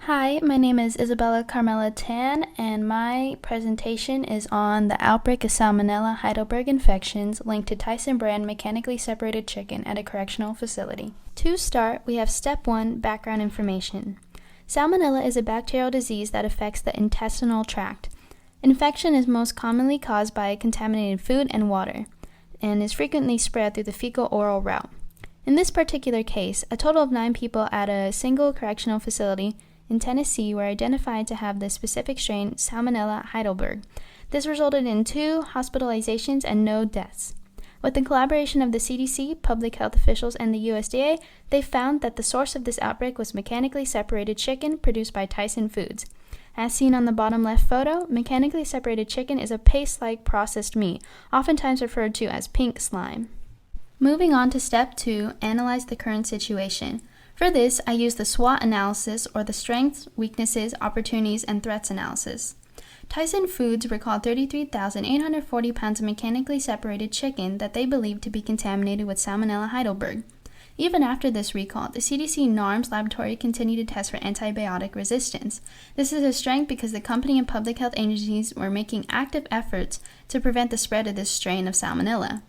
Hi, my name is Isabela Carmela Tan, and my presentation is on the outbreak of Salmonella Heidelberg infections linked to Tyson brand mechanically separated chicken at a correctional facility. To start, we have Step 1, background information. Salmonella is a bacterial disease that affects the intestinal tract. Infection is most commonly caused by contaminated food and water, and is frequently spread through the fecal-oral route. In this particular case, a total of 9 people at a single correctional facility in Tennessee were identified to have the specific strain Salmonella Heidelberg. This resulted in 2 hospitalizations and no deaths. With the collaboration of the CDC, public health officials, and the USDA, they found that the source of this outbreak was mechanically separated chicken produced by Tyson Foods. As seen on the bottom left photo, mechanically separated chicken is a paste-like processed meat, oftentimes referred to as pink slime. Moving on to Step 2, analyze the current situation. For this, I use the SWOT analysis, or the strengths, weaknesses, opportunities, and threats analysis. Tyson Foods recalled 33,840 pounds of mechanically separated chicken that they believed to be contaminated with Salmonella Heidelberg. Even after this recall, the CDC NARMS laboratory continued to test for antibiotic resistance. This is a strength because the company and public health agencies were making active efforts to prevent the spread of this strain of Salmonella.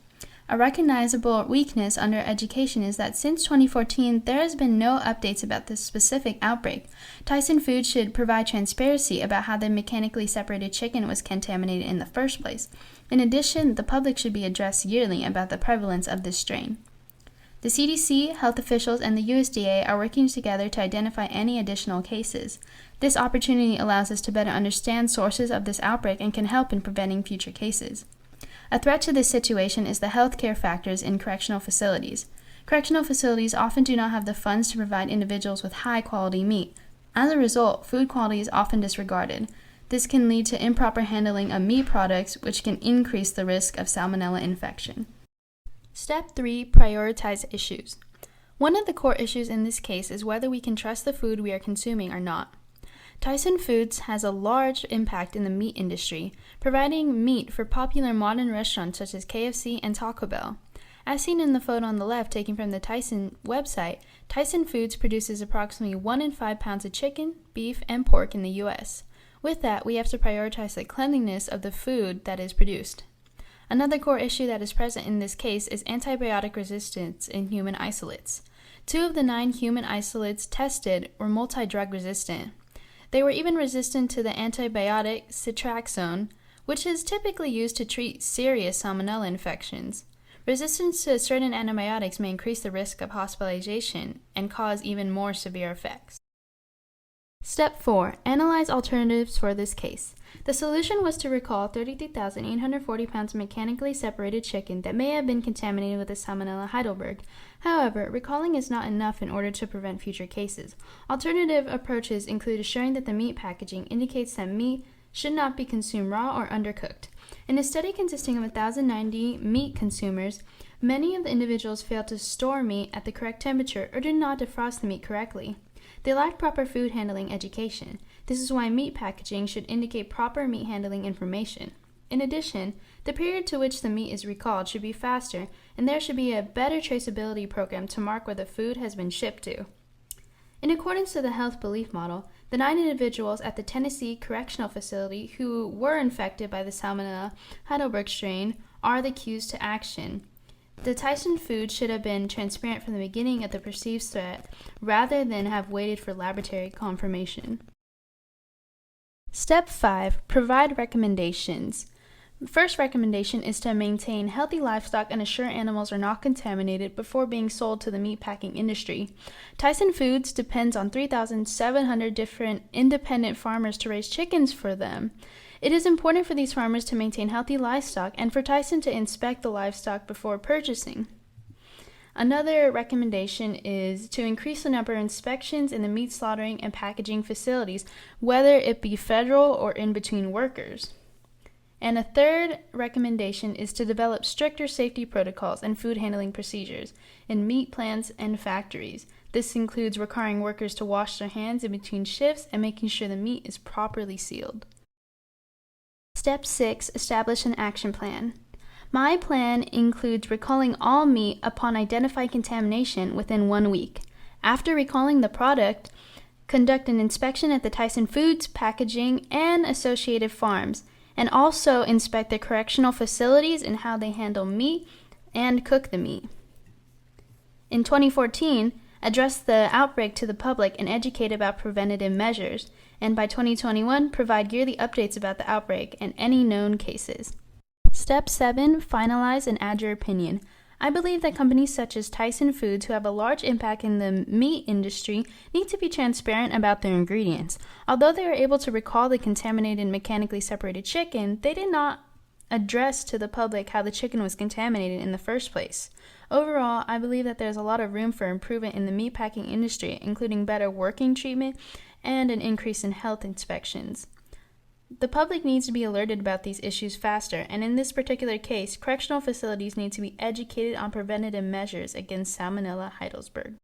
A recognizable weakness under education is that since 2014, there has been no updates about this specific outbreak. Tyson Foods should provide transparency about how the mechanically separated chicken was contaminated in the first place. In addition, the public should be addressed yearly about the prevalence of this strain. The CDC, health officials, and the USDA are working together to identify any additional cases. This opportunity allows us to better understand sources of this outbreak and can help in preventing future cases. A threat to this situation is the healthcare factors in correctional facilities. Correctional facilities often do not have the funds to provide individuals with high-quality meat. As a result, food quality is often disregarded. This can lead to improper handling of meat products, which can increase the risk of salmonella infection. Step 3, prioritize issues. One of the core issues in this case is whether we can trust the food we are consuming or not. Tyson Foods has a large impact in the meat industry, providing meat for popular modern restaurants such as KFC and Taco Bell. As seen in the photo on the left taken from the Tyson website, Tyson Foods produces approximately 1 in 5 pounds of chicken, beef, and pork in the U.S. With that, we have to prioritize the cleanliness of the food that is produced. Another core issue that is present in this case is antibiotic resistance in human isolates. 2 of the 9 human isolates tested were multi-drug resistant. They were even resistant to the antibiotic ceftriaxone, which is typically used to treat serious salmonella infections. Resistance to certain antibiotics may increase the risk of hospitalization and cause even more severe effects. Step 4. Analyze alternatives for this case. The solution was to recall 33,840 pounds of mechanically separated chicken that may have been contaminated with the Salmonella Heidelberg. However, recalling is not enough in order to prevent future cases. Alternative approaches include assuring that the meat packaging indicates that meat should not be consumed raw or undercooked. In a study consisting of 1,090 meat consumers, many of the individuals failed to store meat at the correct temperature or did not defrost the meat correctly. They lacked proper food handling education. This is why meat packaging should indicate proper meat handling information. In addition, the period to which the meat is recalled should be faster, and there should be a better traceability program to mark where the food has been shipped to. In accordance to the health belief model, the 9 individuals at the Tennessee Correctional Facility who were infected by the Salmonella Heidelberg strain are the cues to action. The Tyson Foods should have been transparent from the beginning of the perceived threat rather than have waited for laboratory confirmation. Step 5. Provide recommendations. The first recommendation is to maintain healthy livestock and assure animals are not contaminated before being sold to the meatpacking industry. Tyson Foods depends on 3,700 different independent farmers to raise chickens for them. It is important for these farmers to maintain healthy livestock and for Tyson to inspect the livestock before purchasing. Another recommendation is to increase the number of inspections in the meat slaughtering and packaging facilities, whether it be federal or in between workers. And a third recommendation is to develop stricter safety protocols and food handling procedures in meat plants and factories. This includes requiring workers to wash their hands in between shifts and making sure the meat is properly sealed. Step 6. Establish an action plan. My plan includes recalling all meat upon identifying contamination within 1 week. After recalling the product, conduct an inspection at the Tyson Foods, Packaging, and associated farms, and also inspect the correctional facilities and how they handle meat and cook the meat. In 2014, address the outbreak to the public and educate about preventative measures, and by 2021, provide yearly updates about the outbreak and any known cases. Step 7. Finalize and add your opinion. I believe that companies such as Tyson Foods, who have a large impact in the meat industry, need to be transparent about their ingredients. Although they were able to recall the contaminated mechanically separated chicken, they did not address to the public how the chicken was contaminated in the first place. Overall, I believe that there's a lot of room for improvement in the meatpacking industry, including better working treatment and an increase in health inspections. The public needs to be alerted about these issues faster, and in this particular case, correctional facilities need to be educated on preventative measures against Salmonella Heidelberg.